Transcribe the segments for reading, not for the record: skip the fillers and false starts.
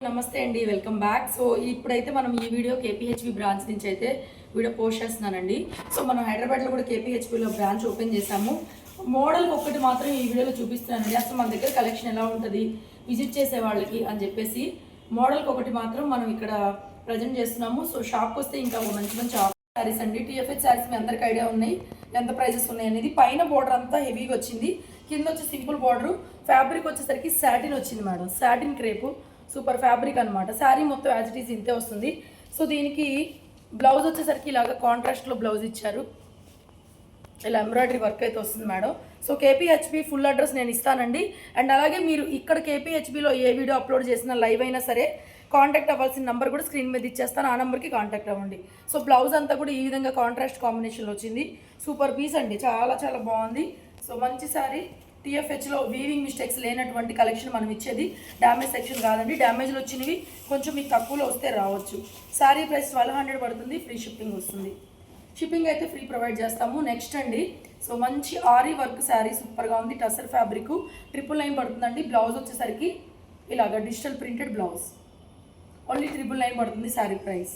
నమస్తే అండి, welcome back. So ఇప్పుడైతే మనం ఈ వీడియో కేపీహెచ్బి బ్రాంచ్ నుంచి అయితే వీడియో పోస్ట్ చేస్తున్నానండి. సో మనం హైదరాబాద్లో కూడా కేపీహెచ్బిలో బ్రాంచ్ ఓపెన్ చేసాము. మోడల్ ఒక్కటి మాత్రం ఈ వీడియోలో చూపిస్తున్నానండి. అసలు మన దగ్గర కలెక్షన్ ఎలా ఉంటుంది విజిట్ చేసే వాళ్ళకి అని చెప్పేసి మోడల్కి ఒకటి మాత్రం మనం ఇక్కడ ప్రజెంట్ చేస్తున్నాము. సో షాప్కి వస్తే ఇంకా మంచి మంచి శారీస్ అండి. టీఎఫ్హెచ్ శారీస్ మీ అందరికి ఐడియా ఉన్నాయి ఎంత ప్రైజెస్ ఉన్నాయి అనేది. పైన బోర్డర్ అంతా హెవీగా వచ్చింది, కింద వచ్చి సింపుల్ బోర్డర్. ఫ్యాబ్రిక్ వచ్చేసరికి సాటిన్ వచ్చింది madam, satin crepe, super fabric అనమాట. శారీ మొత్తం యాజ్ ఇట్ ఈజ్ ఇంతే వస్తుంది. సో దీనికి బ్లౌజ్ వచ్చేసరికి ఇలాగ కాంట్రాస్ట్లో బ్లౌజ్ ఇచ్చారు, ఇలా ఎంబ్రాయిడరీ వర్క్ అయితే వస్తుంది madam. So KPHB full address నేను ఇస్తానండి. అండ్ అలాగే మీరు ఇక్కడ కేపీహెచ్బిలో ఏ వీడియో అప్లోడ్ చేసినా లైవ్ అయినా సరే కాంటాక్ట్ అవ్వాల్సిన నెంబర్ కూడా స్క్రీన్ మీద ఇచ్చేస్తాను, ఆ నెంబర్కి కాంటాక్ట్ అవ్వండి. సో బ్లౌజ్ అంతా కూడా ఈ విధంగా కాంట్రాస్ట్ కాంబినేషన్లో వచ్చింది. సూపర్ పీస్ అండి, చాలా చాలా బాగుంది. సో మంచి శారీ. టీఎఫ్హెచ్లో వీవింగ్ మిస్టేక్స్ లేనటువంటి కలెక్షన్ మనం ఇచ్చేది. డ్యామేజ్ సెక్షన్ కాదండి, డ్యామేజ్లు వచ్చినవి కొంచెం మీకు తక్కువలో వస్తే రావచ్చు. శారీ ప్రైస్ 1200 పడుతుంది, ఫ్రీ షిప్పింగ్ వస్తుంది. షిప్పింగ్ అయితే ఫ్రీ ప్రొవైడ్ చేస్తాము. నెక్స్ట్ అండి, సో మంచి ఆరీ వర్క్ శారీ సూపర్గా ఉంది. టసర్ ఫ్యాబ్రిక్ 999 పడుతుందండి. బ్లౌజ్ వచ్చేసరికి ఇలాగ డిజిటల్ ప్రింటెడ్ బ్లౌజ్, ఓన్లీ 999 పడుతుంది sari price.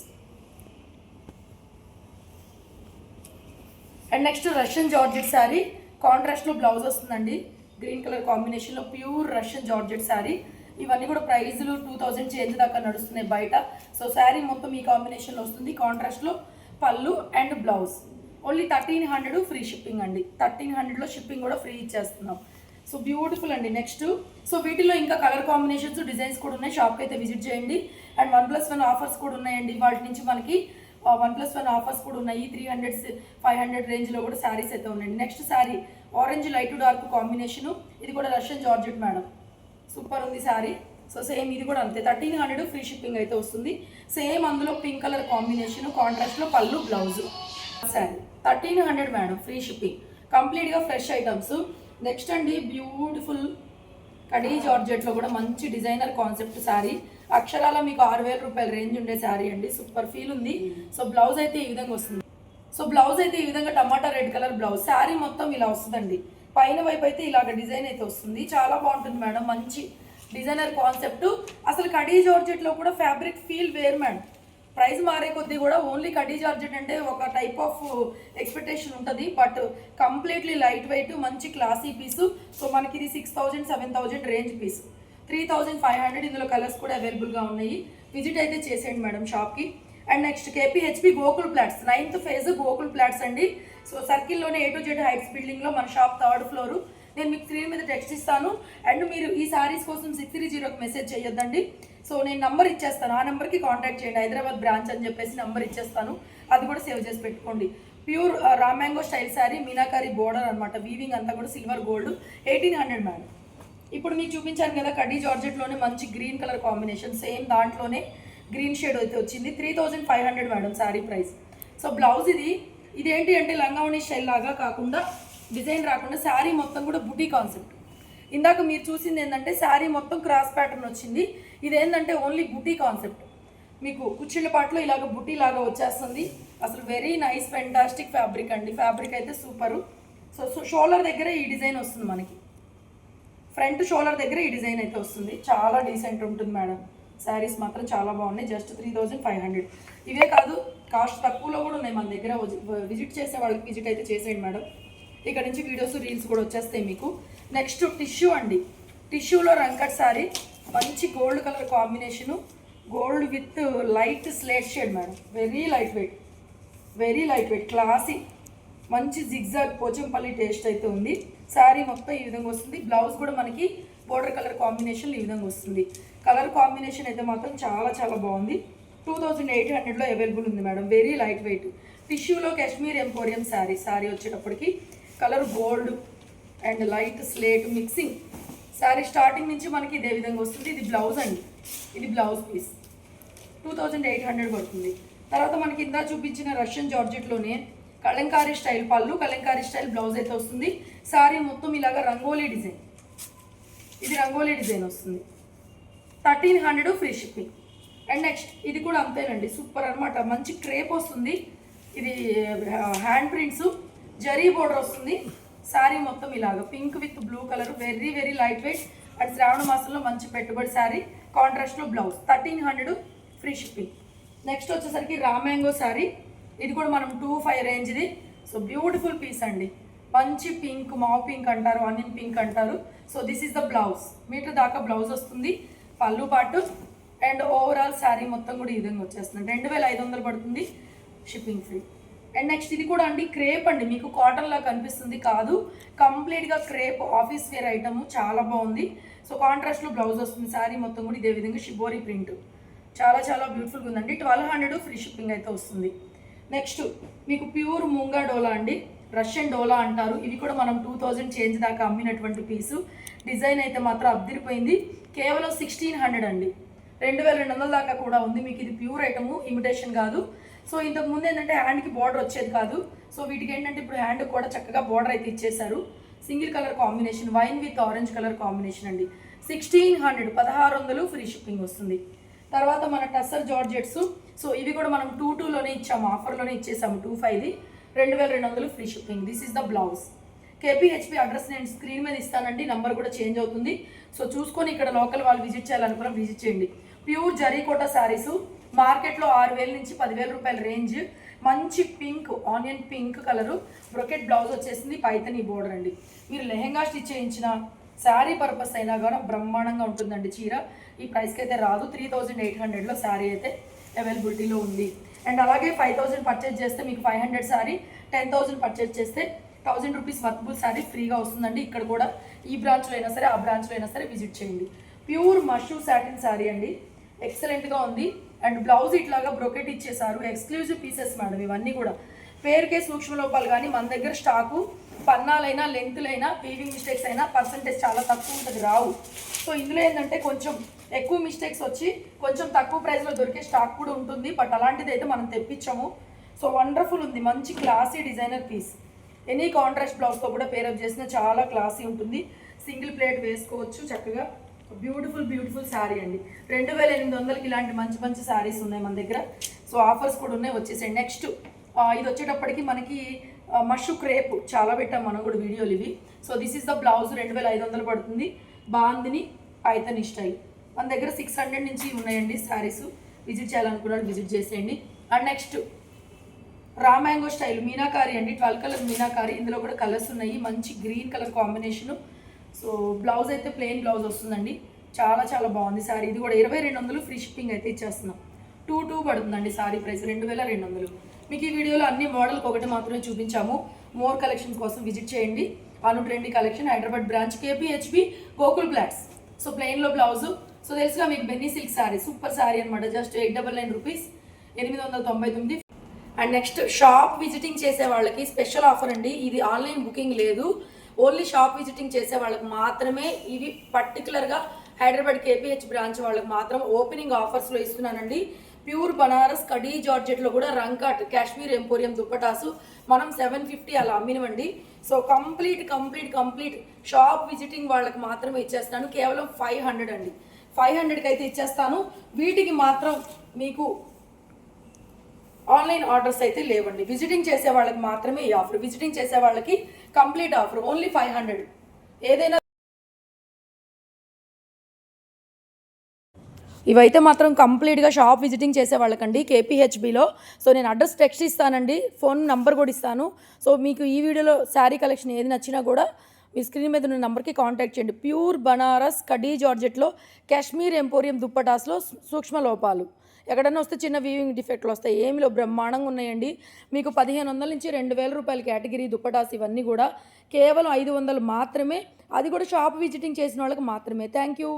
And next Russian georgette sari, కాంట్రాస్ట్లో బ్లౌజ్ వస్తుందండి. గ్రీన్ కలర్ కాంబినేషన్లో ప్యూర్ రష్యన్ జార్జెట్ శారీ. ఇవన్నీ కూడా ప్రైజులు 2000 చేంజ్ దాకా నడుస్తున్నాయి బయట. సో శారీ మొత్తం ఈ కాంబినేషన్లో వస్తుంది. కాంట్రాస్ట్లో పళ్ళు and blouse, only 1300 free shipping అండి. 1300లో షిప్పింగ్ కూడా ఫ్రీ ఇచ్చేస్తున్నాం. సో బ్యూటిఫుల్ అండి. నెక్స్ట్, సో వీటిలో ఇంకా కలర్ కాంబినేషన్స్ డిజైన్స్ కూడా ఉన్నాయి. షాప్కి అయితే విజిట్ చేయండి. అండ్ 1+1 ఆఫర్స్ కూడా ఉన్నాయండి. వాటి నుంచి మనకి 1+1 ఆఫర్స్ కూడా ఉన్నాయి. 300 500 రేంజ్లో కూడా శారీస్ అయితే ఉన్నాయండి. Next sari orange light dark combination, ఇది కూడా రష్యన్ జార్జెట్ మేడం, సూపర్ ఉంది శారీ. సో సేమ్ ఇది కూడా అంతే, 1300 ఫ్రీ షిప్పింగ్ అయితే వస్తుంది. సేమ్ అందులో పింక్ కలర్ కాంబినేషను, కాంట్రాస్ట్లో పళ్ళు blouse. Sari 1300 madam, free shipping, కంప్లీట్గా ఫ్రెష్ ఐటమ్స్. నెక్స్ట్ అండి, బ్యూటిఫుల్ కడీ జార్జెట్లో కూడా మంచి డిజైనర్ కాన్సెప్ట్ శారీ. అక్షరాల మీకు 6000 రూపాయల రేంజ్ ఉండే శారీ అండి, సూపర్ ఫీల్ ఉంది. సో బ్లౌజ్ అయితే ఈ విధంగా వస్తుంది. సో బ్లౌజ్ అయితే ఈ విధంగా టమాటా రెడ్ కలర్ బ్లౌజ్, శారీ మొత్తం ఇలా వస్తుందండి. పైన వైపు అయితే ఇలాగ డిజైన్ అయితే వస్తుంది, చాలా బాగుంటుంది మేడం. మంచి డిజైనర్ కాన్సెప్ట్. అసలు కడీ జార్జెట్లో కూడా ఫ్యాబ్రిక్ ఫీల్ వేరు మేడం. ప్రైస్ మారే కొద్దీ కూడా ఓన్లీ కడీ జార్జెట్ అంటే ఒక టైప్ ఆఫ్ ఎక్స్పెక్టేషన్ ఉంటుంది, బట్ కంప్లీట్లీ లైట్ వెయిట్ మంచి క్లాసీ పీసు. సో మనకి ఇది 6000 7000 రేంజ్ పీస్, 3500. ఇందులో కలర్స్ కూడా అవైలబుల్గా ఉన్నాయి. విజిట్ అయితే చేసేయండి మేడం షాప్కి. And next KPHB Gokul plots, 9th phase Gokul plots అండి. సో సర్కిల్లోనే A to Z హైట్స్ బిల్డింగ్లో మన షాప్ 3rd ఫ్లోరు. నేను మీకు స్క్రీన్ మీద టెక్స్ట్ ఇస్తాను. అండ్ మీరు ఈ శారీస్ కోసం 630కి మెసేజ్ చేయొద్దండి. సో నేను నంబర్ ఇచ్చేస్తాను, ఆ నెంబర్కి కాంటాక్ట్ చేయండి. హైదరాబాద్ బ్రాంచ్ అని చెప్పేసి నెంబర్ ఇచ్చేస్తాను, అది కూడా సేవ్ చేసి పెట్టుకోండి. Pure raw mango style sari, meenakari border అనమాట. వీవింగ్ అంతా కూడా సిల్వర్ గోల్డ్, 1800 మేడం. ఇప్పుడు మీకు చూపించాను కదా కడీ జార్జెట్లోనే మంచి గ్రీన్ కలర్ కాంబినేషన్, సేమ్ దాంట్లోనే గ్రీన్ షేడ్ అయితే వచ్చింది. 3500 madam sari price. So blouse ఇదేంటి అంటే లంగావణి స్టైల్ లాగా కాకుండా, డిజైన్ రాకుండా శారీ మొత్తం కూడా బుటీ కాన్సెప్ట్. ఇందాక మీరు చూసింది ఏంటంటే శారీ మొత్తం క్రాస్ ప్యాటర్న్ వచ్చింది, ఇదేంటంటే ఓన్లీ బుటీ కాన్సెప్ట్. మీకు కుచ్చిళ్ళ పాటలో ఇలాగ బుటీ లాగా వచ్చేస్తుంది. అసలు వెరీ నైస్ ఫెంటాస్టిక్ ఫ్యాబ్రిక్ అండి. ఫ్యాబ్రిక్ అయితే సూపరు. సో షోల్డర్ దగ్గర ఈ డిజైన్ వస్తుంది మనకి, ఫ్రంట్ షోల్డర్ దగ్గర ఈ డిజైన్ అయితే వస్తుంది. చాలా డీసెంట్ ఉంటుంది మేడం. శారీస్ మాత్రం చాలా బాగున్నాయి, జస్ట్ 3500. ఇవే కాదు, కాస్ట్ తక్కువలో కూడా ఉన్నాయి మన దగ్గర. విజిట్ చేసే వాళ్ళకి విజిట్ అయితే చేసేయండి మేడం. ఇక్కడ నుంచి వీడియోస్ రీల్స్ కూడా వచ్చేస్తాయి మీకు. నెక్స్ట్ టిష్యూ అండి, టిష్యూలో రంకట్ శారీ, మంచి gold colour combination, gold with light slate shade madam. Very light wait, very light wait, classy, మంచి జిగ్జాగ్ పోచంపల్లి టేస్ట్ అయితే ఉంది. శారీ మొత్తం ఈ విధంగా వస్తుంది. బ్లౌజ్ కూడా మనకి బోర్డర్ కలర్ కాంబినేషన్ ఈ విధంగా వస్తుంది. కలర్ కాంబినేషన్ అయితే మాత్రం చాలా చాలా బాగుంది. 2800లో అవైలబుల్ ఉంది మేడం. వెరీ లైట్ వెయిట్ టిష్యూలో కాశ్మీర్ ఎంపోరియం శారీ. శారీ వచ్చేటప్పటికి colour gold and light slate mixing. Sari starting నుంచి మనకి ఇదే విధంగా వస్తుంది. ఇది బ్లౌజ్ అండి, ఇది బ్లౌజ్ పీస్, 2800 పడుతుంది. తర్వాత మనకి ఇందా చూపించిన రష్యన్ జార్జెట్లోనే కలంకారీ స్టైల్ పళ్ళు, కలంకారీ స్టైల్ బ్లౌజ్ అయితే వస్తుంది. శారీ మొత్తం ఇలాగ రంగోలీ డిజైన్, ఇది రంగోలీ డిజైన్ వస్తుంది. 1300 ఫ్రీ షిప్పింగ్. అండ్ నెక్స్ట్ ఇది కూడా అంతేనండి, సూపర్ అనమాట. మంచి క్రేప్ వస్తుంది, ఇది హ్యాండ్ ప్రింట్స్, జరీ బోర్డర్ వస్తుంది. శారీ మొత్తం ఇలాగ pink with blue colour, very very light weight. And Shravana మాసంలో మంచి పెట్టుబడి శారీ, కాంట్రాస్ట్లో బ్లౌజ్ 1300 ఫ్రీ షిప్పింగ్. నెక్స్ట్ వచ్చేసరికి రా మ్యాంగో శారీ, ఇది కూడా మనం 25 రేంజ్ది. సో బ్యూటిఫుల్ పీస్ అండి, మంచి పింక్, మావ్ పింక్ అంటారు, ఆనియన్ పింక్ అంటారు. So this is the blouse, metre దాకా బ్లౌజ్ వస్తుంది, పళ్ళు పాటు అండ్ ఓవరాల్ శారీ మొత్తం కూడా ఈ విధంగా వచ్చేస్తుంది. 2500 పడుతుంది, షిప్పింగ్ ఫ్రీ. అండ్ నెక్స్ట్ ఇది కూడా అండి క్రేప్ అండి, మీకు కాటన్లా కనిపిస్తుంది కాదు, కంప్లీట్గా క్రేప్ ఆఫీస్ వేర్ ఐటమ్, చాలా బాగుంది. సో కాంట్రాస్ట్లో బ్లౌజ్ వస్తుంది, శారీ మొత్తం కూడా ఇదే విధంగా షిబోరీ ప్రింట్, చాలా చాలా బ్యూటిఫుల్గా ఉందండి. 1200 ఫ్రీ షిప్పింగ్ అయితే వస్తుంది. నెక్స్ట్ మీకు ప్యూర్ మూంగా డోలా అండి, రష్యన్ డోలా అంటారు. ఇవి కూడా మనం 2000 చేంజ్ దాకా అమ్మినటువంటి పీసు. డిజైన్ అయితే మాత్రం అద్దరిపోయింది, కేవలం 1600 అండి, 2200 దాకా కూడా ఉంది. మీకు ఇది ప్యూర్ ఐటము, ఇమిటేషన్ కాదు. సో ఇంతకు ముందు ఏంటంటే హ్యాండ్కి బార్డర్ వచ్చేది కాదు. సో వీటికి ఏంటంటే ఇప్పుడు హ్యాండ్ కూడా చక్కగా బార్డర్ అయితే ఇచ్చేసారు. Single colour combination, wine with orange colour combination అండి. 1600, 1600 ఫ్రీ షిప్పింగ్ వస్తుంది. తర్వాత మన టస్సర్ జార్జెట్స్, సో ఇవి కూడా మనం 22లోనే ఇచ్చాము, ఆఫర్లోనే ఇచ్చేసాము. 25ది 2200 free shipping. This is the blouse. KPHB address నేను స్క్రీన్ మీద ఇస్తానండి, నెంబర్ కూడా చేంజ్ అవుతుంది. సో చూసుకొని ఇక్కడ లోకల్ వాళ్ళు విజిట్ చేయాలనుకున్నా విజిట్ చేయండి. ప్యూర్ జరీకోట శారీసు, మార్కెట్లో 6000 నుంచి 10,000 రూపాయల రేంజ్. మంచి pink, onion pink colour, brocade blouse వచ్చేసింది, పైతని బోర్డర్ అండి. మీరు లెహెంగా స్టిచ్ చేయించిన శారీ పర్పస్ అయినా కూడా బ్రహ్మాండంగా ఉంటుందండి చీర. ఈ ప్రైస్కి అయితే రాదు. 3800లో శారీ అయితే అవైలబిలిటీలో ఉంది. అండ్ అలాగే 5000 పర్చేజ్ చేస్తే మీకు 500 శారీ, 10000 పర్చేజ్ చేస్తే 1000 రూపీస్ వర్తబుల్ శారీ ఫ్రీగా వస్తుందండి. ఇక్కడ కూడా ఈ బ్రాంచ్లో అయినా సరే, ఆ బ్రాంచ్లో అయినా సరే విజిట్ చేయండి. ప్యూర్ మష్రూ సాటిన్ శారీ అండి, ఎక్సలెంట్గా ఉంది. అండ్ బ్లౌజ్ ఇట్లాగా బ్రొకెట్ ఇచ్చేసారు, ఎక్స్క్లూజివ్ పీసెస్ మేడం ఇవన్నీ కూడా. పేరుకే సూక్ష్మ లోపాలు, కానీ మన దగ్గర స్టాకు పన్నాలైనా లెంగ్త్లైనా వీవింగ్ మిస్టేక్స్ అయినా పర్సంటేజ్ చాలా తక్కువ ఉంటుంది, రావు. సో ఇందులో ఏంటంటే కొంచెం ఎక్కువ మిస్టేక్స్ వచ్చి కొంచెం తక్కువ ప్రైస్లో దొరికే స్టాక్ కూడా ఉంటుంది. బట్ అలాంటిది అయితే మనం తెప్పించాము. సో వండర్ఫుల్ ఉంది, మంచి classy designer piece. Any contrast బ్లౌజ్తో కూడా పేరప్ చేసిన చాలా క్లాసీ ఉంటుంది. సింగిల్ ప్లేట్ వేసుకోవచ్చు చక్కగా. బ్యూటిఫుల్ బ్యూటిఫుల్ శారీ అండి, 2800కి ఇలాంటి మంచి మంచి శారీస్ ఉన్నాయి మన దగ్గర. సో ఆఫర్స్ కూడా ఉన్నాయి, వచ్చేసాయి. నెక్స్ట్ ఇది వచ్చేటప్పటికి మనకి మష్రూ క్రేప్ చాలా పెట్టాం మనం కూడా వీడియోలు ఇవి. So this is the blouse, 2500 పడుతుంది. బాందిని పైతని స్టైల్, మన దగ్గర 600 నుంచి ఉన్నాయండి శారీస్. విజిట్ చేయాలనుకున్నాడు విజిట్ చేసేయండి. And next raw mango style meenakari అండి, 12 కలర్ మీనాకారి. ఇందులో కూడా కలర్స్ ఉన్నాయి, మంచి green colour combination. So blouse అయితే ప్లెయిన్ బ్లౌజ్ వస్తుందండి, చాలా చాలా బాగుంది శారీ. ఇది కూడా 2200 ఫ్రీ షిప్పింగ్ అయితే ఇచ్చేస్తున్నాం. 22 పడుతుందండి శారీ ప్రైస్, 2200. మీకు ఈ వీడియోలో అన్ని మోడల్కి ఒకటి మాత్రమే చూపించాము. మోర్ కలెక్షన్స్ కోసం విజిట్ చేయండి. Anu trendy collection, Hyderabad branch, KPHB Gokul flats. So ప్లెయిన్లో బ్లౌజు. సో తెలుసుగా మీకు బెన్నీ సిల్క్ శారీ, సూపర్ శారీ అనమాట, just 899 rupees, 899. And next shop visiting చేసే వాళ్ళకి స్పెషల్ ఆఫర్ అండి. ఇది ఆన్లైన్ బుకింగ్ లేదు, ఓన్లీ షాప్ విజిటింగ్ చేసే వాళ్ళకి మాత్రమే. ఇవి పర్టికులర్గా హైదరాబాద్ కేపీహెచ్ బ్రాంచ్ వాళ్ళకి మాత్రం ఓపెనింగ్ ఆఫర్స్లో ఇస్తున్నానండి. ప్యూర్ బనారస్ కడీ జార్జెట్లో కూడా రంకాట్ కాశ్మీర్ ఎంపోరియం దుప్పటాసు మనం 750 అలా అమ్మినవండి. సో కంప్లీట్ షాప్ విజిటింగ్ వాళ్ళకి మాత్రమే ఇచ్చేస్తాను, కేవలం 500 అండి. 500కి అయితే ఇచ్చేస్తాను. వీటికి మాత్రం మీకు ఆన్లైన్ ఆర్డర్స్ అయితే లేవండి. విజిటింగ్ చేసే వాళ్ళకి మాత్రమే ఈ ఆఫర్. విజిటింగ్ చేసే వాళ్ళకి కంప్లీట్ ఆఫర్, ఓన్లీ 500. ఏదైనా ఇవైతే మాత్రం కంప్లీట్గా షాప్ విజిటింగ్ చేసే వాళ్ళకండి, కేపీహెచ్బిలో. సో నేను అడ్రస్ టెక్స్ట్ ఇస్తానండి, ఫోన్ నంబర్ కూడా ఇస్తాను. సో మీకు ఈ వీడియోలో శారీ కలెక్షన్ ఏది నచ్చినా కూడా మీ స్క్రీన్ మీద ఉన్న నెంబర్కి కాంటాక్ట్ చేయండి. ప్యూర్ బనారస్ కడీ జార్జెట్లో కాశ్మీర్ ఎంపోరియం దుప్పటాస్లో సూక్ష్మ లోపాలు, ఎక్కడైనా వస్తే చిన్న వీవింగ్ డిఫెక్ట్లు వస్తాయి, ఏమిలో బ్రహ్మాండంగా ఉన్నాయండి. మీకు 1500 నుంచి 2000 రూపాయల కేటగిరీ దుప్పటాస్ ఇవన్నీ కూడా కేవలం 500 మాత్రమే. అది కూడా షాప్ విజిటింగ్ చేసిన వాళ్ళకి మాత్రమే. Thank you.